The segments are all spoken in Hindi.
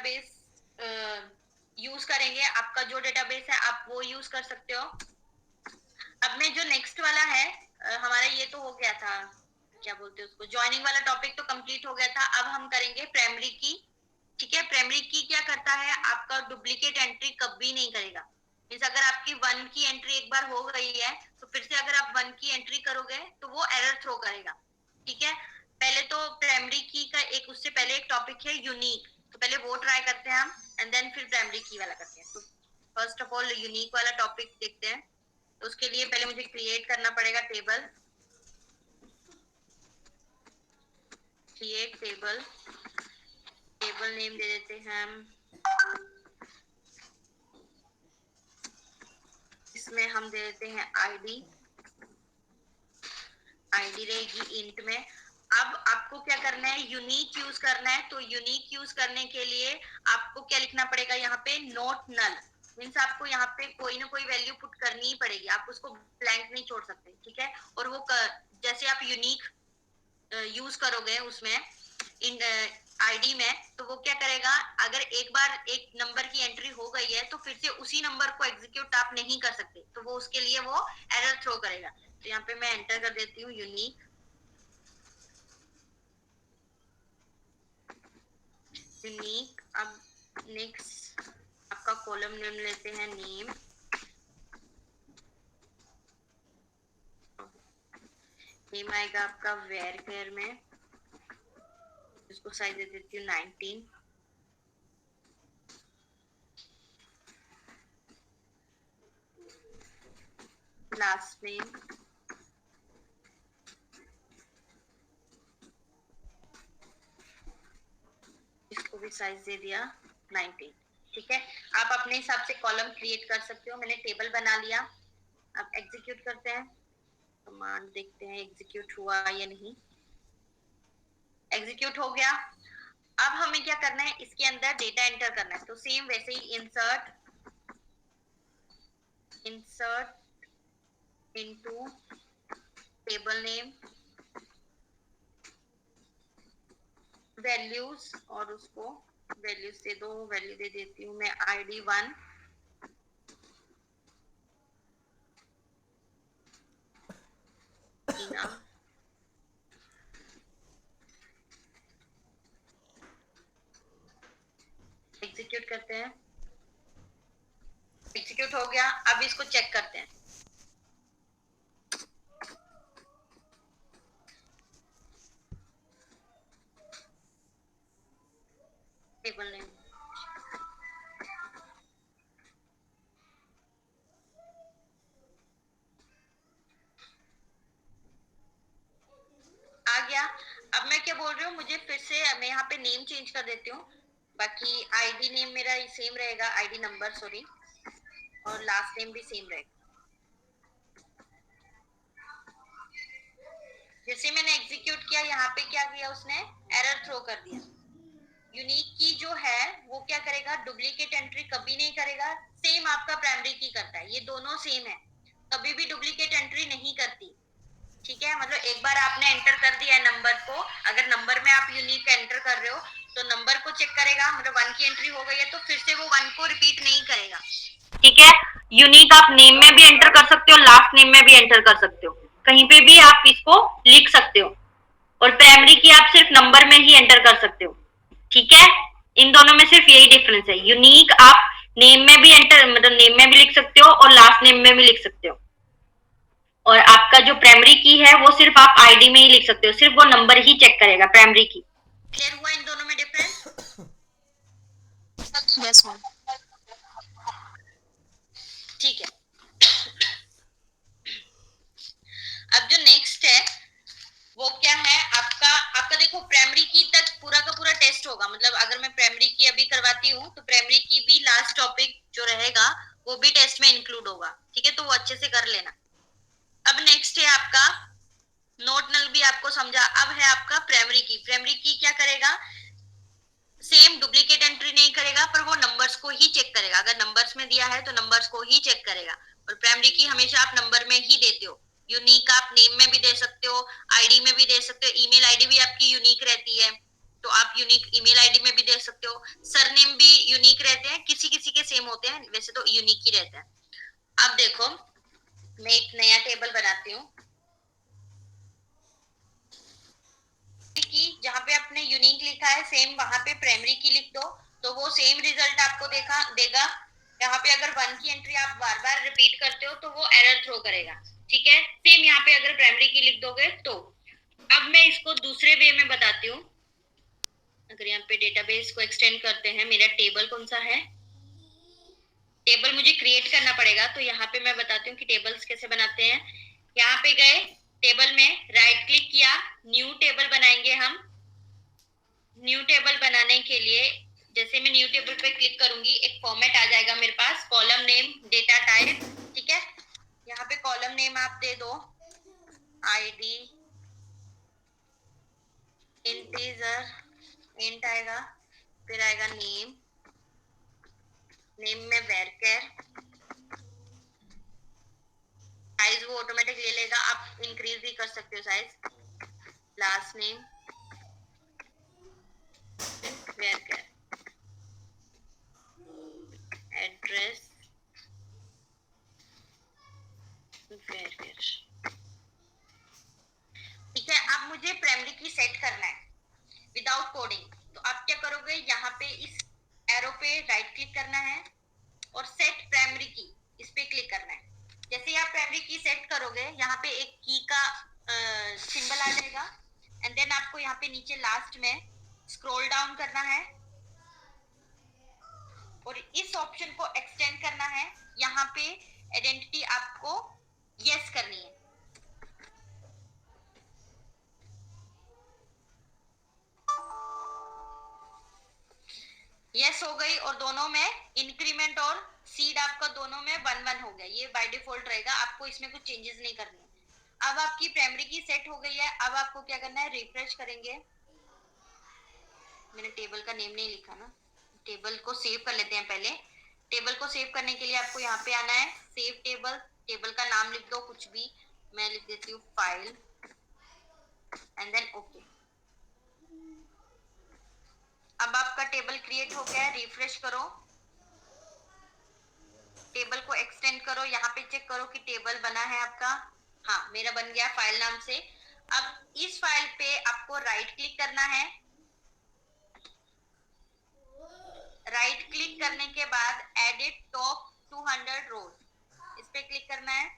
डेटाबेस यूज करेंगे, आपका जो डेटाबेस है आप वो यूज कर सकते हो। अब में जो नेक्स्ट वाला है हमारा ये तो हो गया था, क्या बोलते हैं उसको, ज्वाइनिंग वाला टॉपिक तो कंप्लीट हो गया था। अब हम करेंगे प्राइमरी की। ठीक है, प्राइमरी की क्या करता है, आपका डुप्लीकेट एंट्री कभी नहीं करेगा। मींस अगर आपकी 1 की एंट्री एक बार हो गई है तो फिर से अगर आप 1 की एंट्री करोगे तो वो एरर थ्रो करेगा। ठीक है, पहले तो प्राइमरी की का एक उससे पहले एक टॉपिक है यूनिक, तो पहले वो ट्राई करते हैं हम एंड देन फिर प्राइमरी की वाला करते हैं। तो फर्स्ट ऑफ ऑल यूनिक वाला टॉपिक देखते हैं। तो उसके लिए पहले मुझे क्रिएट करना पड़ेगा table, create table, table name दे देते हैं हम, इसमें हम दे देते हैं आईडी, आईडी रहेगी इंट में। अब आपको क्या करना है, यूनिक यूज करना है। तो यूनिक यूज करने के लिए आपको क्या लिखना पड़ेगा, यहाँ पे नोट नल, मीन्स आपको यहाँ पे कोई ना कोई वैल्यू पुट करनी ही पड़ेगी, आप उसको ब्लैंक नहीं छोड़ सकते। ठीक है, और वो जैसे आप यूनिक यूज करोगे उसमें इन आईडी में, तो वो क्या करेगा, अगर एक बार एक नंबर की एंट्री हो गई है तो फिर से उसी नंबर को एग्जीक्यूट आप नहीं कर सकते, तो वो उसके लिए वो एरर थ्रो करेगा। तो यहाँ पे मैं एंटर कर देती हूँ यूनिक, यूनिक। अब नेक्स्ट आपका कॉलम नेम लेते हैं नेम, नेम आएगा आपका वेयर केयर में, इसको साइज दे देती हूँ 19। लास्ट नेम, इसको भी साइज दे दिया 19। ठीक है, आप अपने हिसाब से कॉलम क्रिएट कर सकते हो। मैंने टेबल बना लिया। अब एग्जीक्यूट करते हैं, कमांड देखते हैं एग्जीक्यूट हुआ या नहीं। एग्जीक्यूट हो गया। अब हमें क्या करना है, इसके अंदर डेटा एंटर करना है। तो सेम वैसे ही insert, insert into table name, values, और उसको वैल्यूज दे दो, वैल्यू दे देती हूँ मैं ID1, टीना। एग्जीक्यूट करते हैं, एग्जीक्यूट हो गया। अब इसको चेक करते हैं। टेबल नेम, आ गया। अब मैं क्या बोल रही हूँ, मुझे फिर से मैं यहाँ पे नेम चेंज कर देती हूँ, बाकी आईडी नेम मेरा सेम रहेगा, आईडी नंबर सॉरी, और लास्ट नेम भी सेम रहेगा। जैसे मैंने एग्जीक्यूट किया, यहाँ पे क्या किया उसने, एरर थ्रो कर दिया। यूनिक की जो है वो क्या करेगा, डुप्लीकेट एंट्री कभी नहीं करेगा, सेम आपका प्राइमरी की करता है, ये दोनों सेम है, कभी भी डुप्लीकेट एंट्री नहीं करती। ठीक है, मतलब एक बार आपने एंटर कर दिया है नंबर को, अगर नंबर में आप यूनिक एंटर कर रहे हो तो नंबर को चेक करेगा, मतलब 1 की एंट्री हो गई है तो फिर से वो 1 को रिपीट नहीं करेगा। ठीक है, यूनिक आप नेम में भी एंटर कर सकते हो, लास्ट नेम में भी एंटर कर सकते हो, कहीं पे भी आप इसको लिख सकते हो। और प्राइमरी की आप सिर्फ नंबर में ही एंटर कर सकते हो। ठीक है, इन दोनों में सिर्फ यही डिफरेंस है। यूनिक आप नेम में भी एंटर, मतलब नेम में भी लिख सकते हो और लास्ट नेम में भी लिख सकते हो। और आपका जो प्राइमरी की है वो सिर्फ आप आईडी में ही लिख सकते हो, सिर्फ वो नंबर ही चेक करेगा प्राइमरी की। क्लियर हुआ इन दोनों में डिफरेंस? Yes ma'am. ठीक है। अब जो नेक्स्ट है वो क्या है, आपका आपका देखो प्राइमरी की तक पूरा का पूरा टेस्ट होगा, मतलब अगर मैं प्राइमरी की अभी करवाती हूँ तो प्राइमरी की भी लास्ट टॉपिक जो रहेगा वो भी टेस्ट में इंक्लूड होगा। ठीक है, तो वो अच्छे से कर लेना। अब नेक्स्ट है आपका नोट नल, भी आपको समझा। अब है आपका प्राइमरी की। प्राइमरी की क्या करेगा, सेम डुप्लीकेट एंट्री नहीं करेगा, पर वो नंबर्स को ही चेक करेगा। अगर नंबर्स में दिया है तो नंबर्स को ही चेक करेगा। और प्राइमरी की हमेशा आप नंबर में ही देते हो। यूनिक आप नेम में भी दे सकते हो, आईडी में भी दे सकते हो, ईमेल आईडी भी आपकी यूनिक रहती है। तो आप यूनिक ईमेल आईडी में भी दे सकते हो। सरनेम भी यूनिक रहते हैं, किसी किसी के सेम होते हैं, वैसे तो यूनिक ही रहता है। अब देखो मैं एक नया टेबल बनाती हूँ की, जहाँ पे आपने यूनिक लिखा है सेम वहां पे प्राइमरी की लिख दो, तो वो सेम रिजल्ट आपको देगा। यहाँ पे अगर 1 की एंट्री आप बार बार रिपीट करते हो तो वो एरर थ्रो करेगा। ठीक है, सेम यहाँ पे अगर प्राइमरी की लिख दोगे तो। अब मैं इसको दूसरे वे में बताती हूँ। अगर यहाँ पे डेटाबेस को एक्सटेंड करते हैं, मेरा टेबल कौन सा है, टेबल मुझे क्रिएट करना पड़ेगा, तो यहाँ पे मैं बताती हूँ कि टेबल्स कैसे बनाते हैं। यहाँ पे गए, टेबल में राइट क्लिक किया, न्यू टेबल बनाएंगे हम। न्यू टेबल बनाने के लिए जैसे मैं न्यू टेबल पे क्लिक करूंगी, एक फॉर्मेट आ जाएगा मेरे पास, कॉलम नेम, डेटा टाइप। ठीक है, यहाँ पे कॉलम नेम आप दे दो आईडी इंटीजर, इंट आएगा, फिर आएगा नेम, नेम में वेरकेर, साइज वो ऑटोमेटिक ले लेगा, आप इंक्रीज भी कर सकते हो size. Last name varchar, address varchar. ठीक है, अब मुझे प्राइमरी की सेट करना है विदाउट कोडिंग, तो आप क्या करोगे, यहाँ पे इस एरो पे राइट क्लिक करना है और सेट प्राइमरी की इस पे क्लिक करना है। जैसे ही आप प्राइमरी की सेट करोगे, यहाँ पे एक की का सिंबल आ जाएगा, एंड देन आपको यहाँ पे नीचे लास्ट में स्क्रॉल डाउन करना है और इस ऑप्शन को एक्सटेंड करना है। यहाँ पे आइडेंटिटी आपको यस करनी है। यस हो गई, और दोनों में इंक्रीमेंट और सीड आपका दोनों में 1-1 हो गया। ये बाय डिफॉल्ट रहेगा, आपको इसमें कुछ चेंजेस नहीं करने। अब आपकी प्राइमरी की सेट हो गई है। अब आपको क्या करना है, रिफ्रेश करेंगे। मैंने टेबल का नेम नहीं लिखा ना, टेबल को सेव कर लेते हैं पहले। टेबल को सेव करने के लिए आपको यहाँ पे आना है, सेव टेबल, टेबल का नाम लिख दो कुछ भी, मैं लिख देती हूँ फाइल, एंड देन ओके। अब आपका टेबल क्रिएट हो गया है, रिफ्रेश करो, टेबल को एक्सटेंड करो, यहाँ पे चेक करो कि टेबल बना है आपका। हाँ, मेरा बन गया फाइल नाम से। अब इस फाइल पे आपको राइट क्लिक करना है, राइट क्लिक करने के बाद एडिट टॉप 200 रोज, इस पे क्लिक करना है।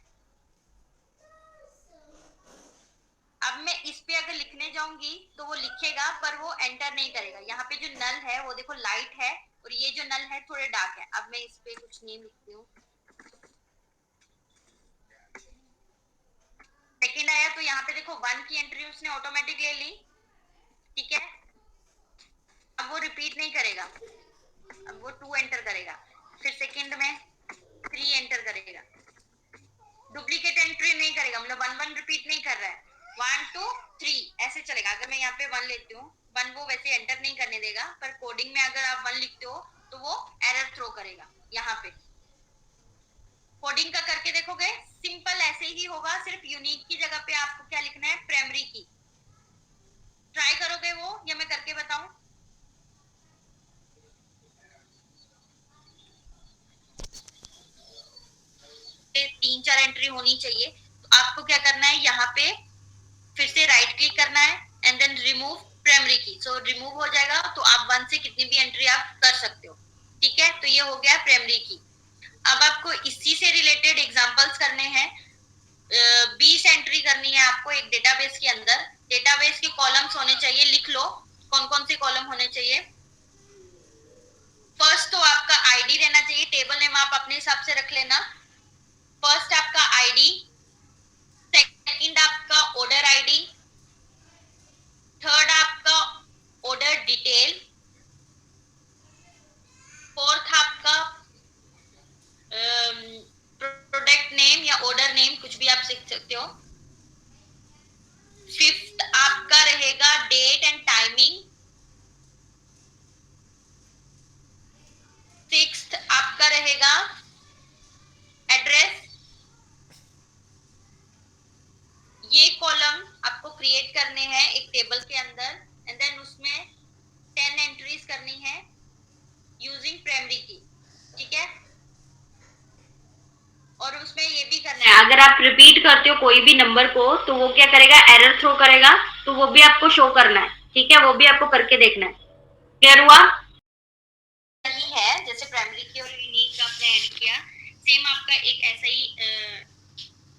अब मैं इस पे अगर लिखने जाऊंगी तो वो लिखेगा पर वो एंटर नहीं करेगा। यहाँ पे जो नल है वो देखो लाइट है, और ये जो नल है थोड़े डार्क है। अब मैं इस पे कुछ नेम लिखती हूँ, सेकंड आया तो यहाँ पे देखो 1 की एंट्री उसने ऑटोमेटिक ले ली। ठीक है, अब वो रिपीट नहीं करेगा, अब वो 2 एंटर करेगा, फिर सेकंड में 3 एंटर करेगा, डुप्लीकेट एंट्री नहीं करेगा, मतलब 1-1 रिपीट नहीं कर रहा है, 1 2 3 ऐसे चलेगा। अगर मैं यहाँ पे 1 लेती हूँ, 1 वो वैसे एंटर नहीं करने देगा, पर कोडिंग में अगर आप 1 लिखते हो तो वो एरर थ्रो करेगा। यहाँ पे कोडिंग का करके देखोगे, सिंपल ऐसे ही होगा, सिर्फ यूनिक की जगह पे आपको क्या लिखना है, प्राइमरी की। ट्राई करोगे वो, या मैं करके बताऊं? 3-4 एंट्री होनी चाहिए। तो आपको क्या करना है, यहाँ पे फिर से राइट क्लिक करना है, एंड देन रिमूव प्राइमरी की। सो रिमूव हो जाएगा, तो आप 1 से कितनी भी एंट्री आप कर सकते हो। ठीक है, तो ये हो गया प्राइमरी की। अब आपको इसी से रिलेटेड एग्जांपल्स करने हैं। 20 एंट्री करनी है आपको एक डेटाबेस के अंदर। डेटाबेस के कॉलम्स होने चाहिए, लिख लो कौन कौन से कॉलम होने चाहिए। फर्स्ट तो आपका आईडी रहना चाहिए, टेबल नेम आप अपने हिसाब से रख लेना। फर्स्ट आपका आईडी, सेकंड आपका ऑर्डर आईडी, थर्ड आपका ऑर्डर डिटेल, फोर्थ आपका प्रोडक्ट नेम या ऑर्डर नेम, कुछ भी आप सीख सकते हो। फिफ्थ आपका रहेगा डेट एंड टाइमिंग। सिक्स्थ आपका रहेगा एड्रेस। ये कॉलम आपको क्रिएट करने हैं एक टेबल के अंदर, एंड देन उसमें करनी है यूजिंग प्राइमरी की, ठीक है। और उसमें ये भी करना है, अगर आप रिपीट करते हो कोई भी नंबर को तो वो क्या करेगा, एरर थ्रो करेगा, तो वो भी आपको शो करना है, ठीक है, वो भी आपको करके देखना है। क्लियर हुआ? नहीं है, जैसे प्राइमरी की और यूनिक आपने ऐड किया, सेम आपका एक ऐसा ही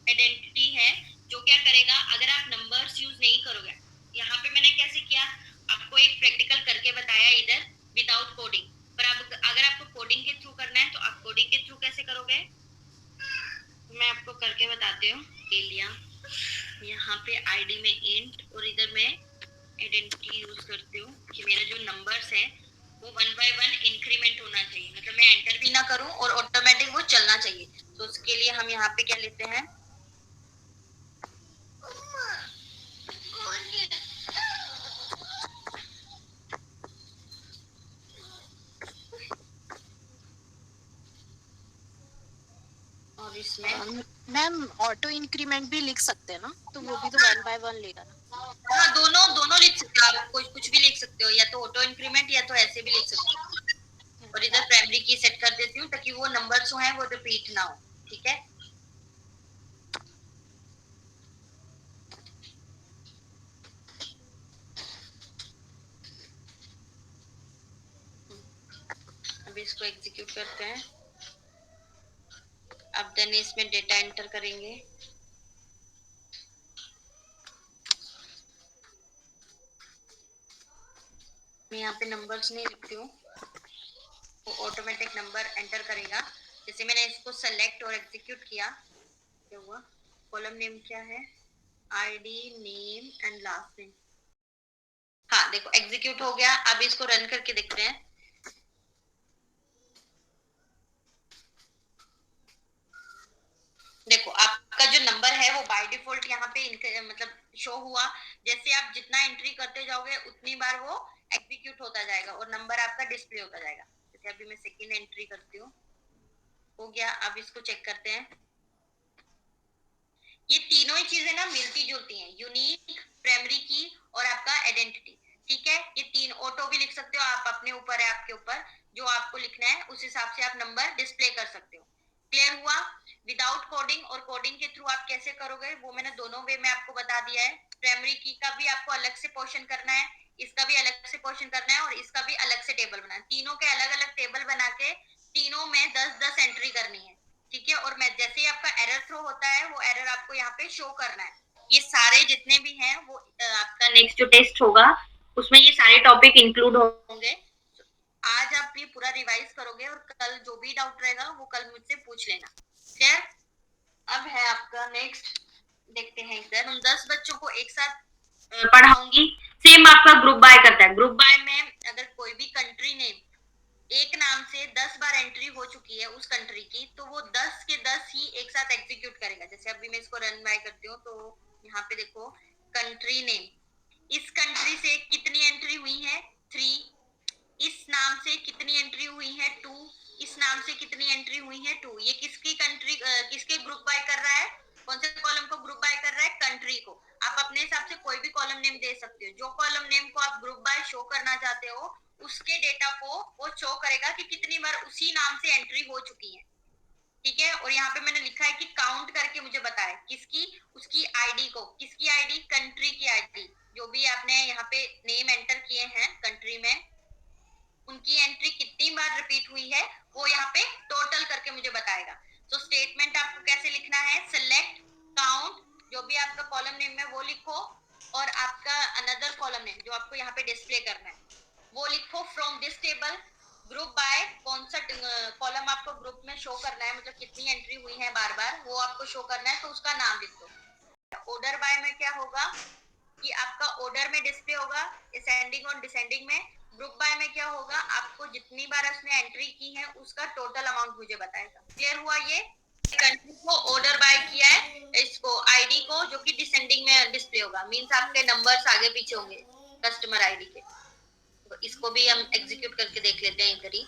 आइडेंटिटी है जो क्या करेगा, अगर आप नंबर्स यूज नहीं करोगे, यहाँ पे मैंने कैसे किया, आपको एक प्रैक्टिकल करके बताया इधर विदाउट कोडिंग, पर अब अगर आपको कोडिंग के थ्रू करना है तो आप कोडिंग के थ्रू कैसे करोगे, मैं आपको करके बताती हूँ। ले लिया, यहाँ पे आईडी में इंट और इधर मैं आइडेंटिटी यूज करती हूँ कि मेरा जो नंबर्स है वो 1 बाय 1 इंक्रीमेंट होना चाहिए, मतलब मैं एंटर भी ना करूँ और ऑटोमेटिक वो चलना चाहिए। तो उसके लिए हम यहाँ पे क्या लेते हैं, और इसमें मैम ऑटो इंक्रीमेंट भी लिख सकते हैं ना, तो वो भी तो 1 बाय 1 लेगा ना। हाँ, दोनों दोनों लिख सकते हो आप, कुछ भी लिख सकते हो, या तो ऑटो इंक्रीमेंट या तो ऐसे भी लिख सकते हो। और इधर प्राइमरी की सेट कर देती हूँ ताकि वो नंबर जो है वो रिपीट ना हो, ठीक है। अब इसको एग्जीक्यूट करते हैं। अब देन इसमें डेटा एंटर करेंगे, मैं यहाँ पे नंबर्स नहीं लिखती हूँ, वो ऑटोमेटिक नंबर एंटर करेगा। जैसे मैंने इसको सेलेक्ट और एग्जीक्यूट किया, क्या हुआ, कॉलम नेम क्या है, ID name and last name. हाँ देखो एग्जीक्यूट हो गया। अब इसको रन करके देखते हैं। देखो आपका जो नंबर है वो बाय डिफॉल्ट यहाँ पे मतलब शो हुआ। जैसे आप जितना एंट्री करते जाओगे उतनी बार वो एग्जीक्यूट होता जाएगा और नंबर आपका डिस्प्ले होता जाएगा। जैसे अभी मैं सेकेंड एंट्री करती हूँ, हो गया। अब इसको चेक करते हैं। ये तीनों ही चीजें ना मिलती जुलती हैं, यूनिक, प्राइमरी की और आपका आइडेंटिटी, ठीक है। ये तीन ऑटो भी लिख सकते हो आप, अपने ऊपर है, आपके ऊपर जो आपको लिखना है उस हिसाब से आप नंबर डिस्प्ले कर सकते हो। क्लियर हुआ? विदाउट कोडिंग और कोडिंग के थ्रू आप कैसे करोगे वो मैंने दोनों वे में आपको बता दिया है। प्राइमरी की का भी आपको अलग से पोर्शन करना है, इसका भी अलग से पोर्शन करना है और इसका भी अलग से टेबल बनाना है। तीनों के अलग अलग टेबल बना के तीनों में 10-10 एंट्री करनी है, ठीक है। और मैं जैसे ही आपका एरर थ्रो होता है वो एरर आपको यहाँ पे शो करना है। ये सारे जितने भी हैं वो आपका नेक्स्ट जो टेस्ट होगा उसमें ये सारे टॉपिक इंक्लूड होंगे। आज आप ये पूरा रिवाइज करोगे और कल जो भी डाउट रहेगा वो कल मुझसे पूछ लेना। क्लियर? अब है आपका नेक्स्ट, देखते हैं इधर। हम 10 बच्चों को एक साथ पढ़ाऊंगी। सेम आपका ग्रुप बाय करता है। ग्रुप बाय में अगर कोई भी कंट्री नेम एक नाम से 10 बार एंट्री हो चुकी है उस कंट्री की, तो वो 10 के 10 ही एक साथ एग्जीक्यूट करेगा। जैसे अभी मैं इसको रन बाय करती हूँ, तो यहाँ पे देखो कंट्री नेम, इस कंट्री से कितनी एंट्री हुई है 3, इस नाम से कितनी एंट्री हुई है 2, इस नाम से कितनी एंट्री हुई है 2। ये किसकी कंट्री, किसके ग्रुप बाय कर रहा है, कौन से कॉलम को ग्रुप बाय कर रहा है, कंट्री को। आप अपने हिसाब से कोई भी कॉलम नेम दे सकते हो। जो कॉलम नेम को आप ग्रुप बाय शो करना चाहते हो उसके डेटा को वो शो करेगा कि कितनी बार उसी नाम से एंट्री हो चुकी है, ठीक है। और यहाँ पे मैंने लिखा है कि काउंट करके मुझे बताए किसकी, उसकी आईडी को, किसकी आईडी, कंट्री की आईडी। जो भी आपने यहाँ पे नेम एंटर किए हैं कंट्री में उनकी एंट्री कितनी बार रिपीट हुई है वो यहाँ पे टोटल करके मुझे बताएगा। तो स्टेटमेंट आपको कैसे लिखना है, सिलेक्ट, काउंट, जो भी आपका कॉलम नेम है वो लिखो और आपका अनदर कॉलम नेम जो आपको यहाँ पे डिस्प्ले करना है वो लिखो। From this table group by, कौन सा कॉलम आपको ग्रुप में शो करना है, मतलब कितनी एंट्री हुई है बार बार वो आपको शो करना है, तो उसका नाम लिख दो। ऑर्डर बाय में क्या होगा कि आपका ऑर्डर में डिस्प्ले होगा, असेंडिंग और डिसेंडिंग में। ग्रुप बाय में क्या होगा, आपको जितनी बार उसने एंट्री की है उसका टोटल अमाउंट मुझे बताएगा। क्लियर हुआ? ये कंट्री को ऑर्डर बाय किया है, इसको आईडी को जो कि डिसेंडिंग में डिस्प्ले होगा, मींस आपके नंबर्स आगे पीछे होंगे कस्टमर आईडी के। तो इसको भी हम एग्जीक्यूट करके देख लेते हैं इधर ही।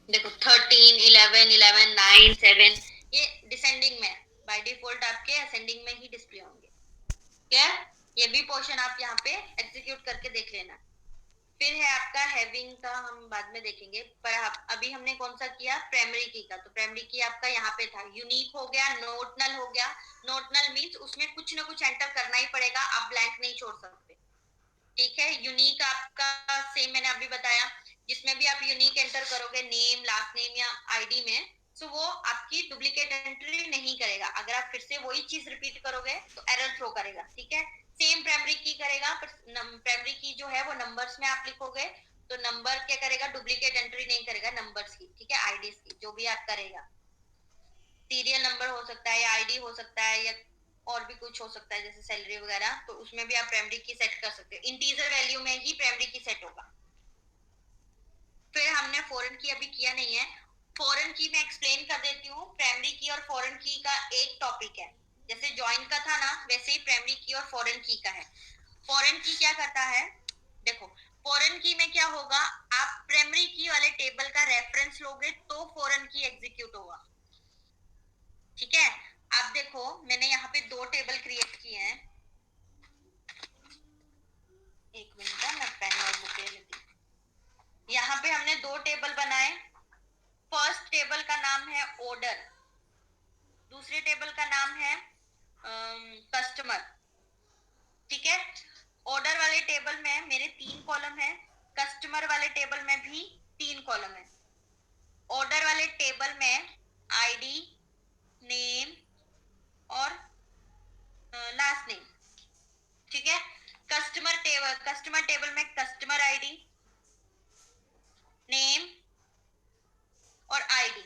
देखो 13, 11, 11, 9, 7 ये डिसेंडिंग में, बाय डिफॉल्ट आपके असेंडिंग में ही डिस्प्ले होंगे। क्या ये भी पोर्शन आप यहाँ पे एग्जीक्यूट करके देख लेना। फिर है आपका हैविंग का, हम बाद में देखेंगे, पर अभी हमने कौन सा किया, प्राइमरी की का। तो प्राइमरी की आपका यहाँ पे था, यूनिक हो गया, नोट नल हो गया। नोट नल मीन्स उसमें कुछ ना कुछ एंटर करना ही पड़ेगा, आप ब्लैंक नहीं छोड़ सकते, ठीक है। यूनिक आपका सेम मैंने अभी बताया, जिसमें भी आप यूनिक एंटर करोगे नेम, लास्ट नेम या आईडी में, तो वो आपकी डुप्लीकेट एंट्री नहीं करेगा। अगर आप फिर से वही चीज रिपीट करोगे तो एरर थ्रो करेगा, ठीक है। सेम प्राइमरी की करेगा, पर प्राइमरी की जो है वो नंबर्स में आप लिखोगे, तो नंबर क्या करेगा, डुप्लीकेट एंट्री नहीं करेगा नंबर्स की, ठीक है, आईडीज की, जो भी आप करेगा। सीरियल नंबर हो सकता है या आईडी हो सकता है या और भी कुछ हो सकता है, जैसे सैलरी वगैरह, तो उसमें भी आप प्राइमरी की सेट कर सकते हो। इंटीजर वैल्यू में ही प्राइमरी की सेट होगा। फिर हमने फॉरेन की अभी किया नहीं है। फॉरेन की मैं एक्सप्लेन कर देती हूँ। प्राइमरी की और फॉरेन की का एक टॉपिक है, जैसे ज्वाइन का था ना, वैसे ही प्राइमरी की और फॉरेन की का है। फॉरेन की क्या करता है, देखो फॉरेन की में क्या होगा, आप प्राइमरी की वाले टेबल का रेफरेंस लोगे तो फॉरेन की एग्जीक्यूट होगा, ठीक है। अब देखो मैंने यहाँ पे दो टेबल क्रिएट किए हैं, एक मिनट का मैं पेन और बुक ले लेती हूँ। यहाँ पे हमने दो टेबल बनाए। फर्स्ट टेबल का नाम है ऑर्डर, दूसरे टेबल का नाम है कस्टमर, ठीक है। ऑर्डर वाले टेबल में मेरे 3 कॉलम है, कस्टमर वाले टेबल में भी 3 कॉलम है। ऑर्डर वाले टेबल में आईडी, नेम और लास्ट नेम, ठीक है। कस्टमर टेबल में कस्टमर आईडी, नेम और आईडी।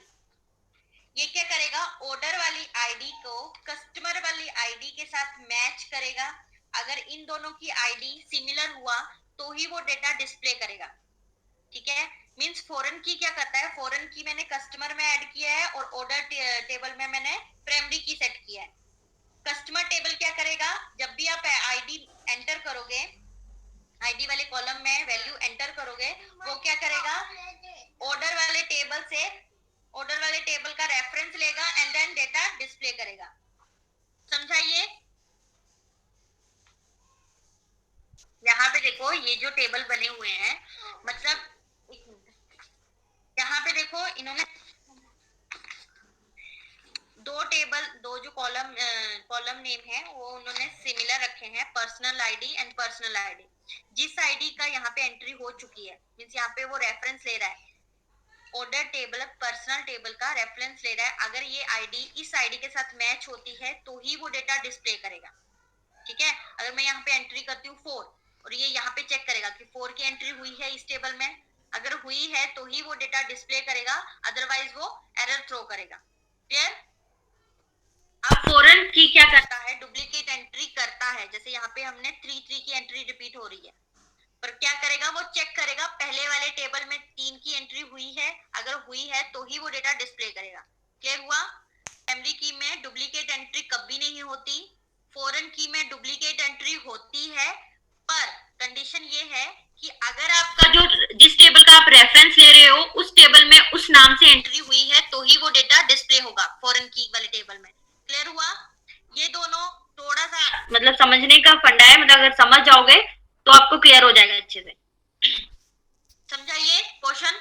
ये क्या करेगा, ऑर्डर वाली आईडी को कस्टमर वाली आईडी के साथ मैच करेगा। अगर इन दोनों की आईडी सिमिलर हुआ तो ही वो डेटा डिस्प्ले करेगा, ठीक है। मींस फॉरेन की क्या करता है, फॉरेन की मैंने कस्टमर में ऐड किया है और ऑर्डर टेबल में मैंने प्राइमरी की सेट किया है। कस्टमर टेबल क्या करेगा, जब भी आप आईडी एंटर करोगे, आईडी वाले कॉलम में वैल्यू एंटर करोगे, वो क्या करेगा, ऑर्डर वाले टेबल से, ऑर्डर वाले टेबल का रेफरेंस लेगा एंड देन डेटा डिस्प्ले करेगा। समझाइए। यहाँ पे देखो ये जो टेबल बने हुए हैं, मतलब यहाँ पे देखो इन्होंने दो टेबल, दो जो कॉलम नेम है वो उन्होंने सिमिलर रखे हैं, personal ID and personal ID. जिस आईडी का यहाँ पे एंट्री हो चुकी है, मींस यहाँ पे वो रेफरेंस ले रहा है, ऑर्डर टेबल पर्सनल टेबल का रेफरेंस ले रहा है। अगर ये आईडी इस आईडी के साथ मैच होती है तो ही वो डेटा डिस्प्ले करेगा, ठीक है। अगर मैं यहाँ पे एंट्री करती हूँ 4 और ये यहाँ पे चेक करेगा कि 4 की एंट्री हुई है इस टेबल में, अगर हुई है तो ही वो डेटा डिस्प्ले करेगा, अदरवाइज वो एरर थ्रो करेगा। क्लियर। अब फॉरेन की क्या करता है, डुप्लीकेट एंट्री करता है। जैसे यहाँ पे हमने 3 की एंट्री रिपीट हो रही है, पर क्या करेगा, वो चेक करेगा पहले वाले टेबल में 3 की एंट्री हुई है, अगर हुई है तो ही वो डेटा डिस्प्ले करेगा। क्लियर हुआ। प्राइमरी की में डुप्लीकेट एंट्री कभी नहीं होती, फॉरेन की में डुप्लीकेट एंट्री होती है, पर कंडीशन ये है कि अगर आपका जो जिस टेबल का आप रेफरेंस ले रहे हो उस टेबल में उस नाम से एंट्री हुई है तो ही वो डेटा डिस्प्ले होगा फॉरेन की वाले टेबल में। क्लियर हुआ। ये दोनों थोड़ा सा मतलब समझने का फंडा है, मतलब अगर समझ जाओगे तो आपको क्लियर हो जाएगा अच्छे से। समझाइए क्वेश्चन।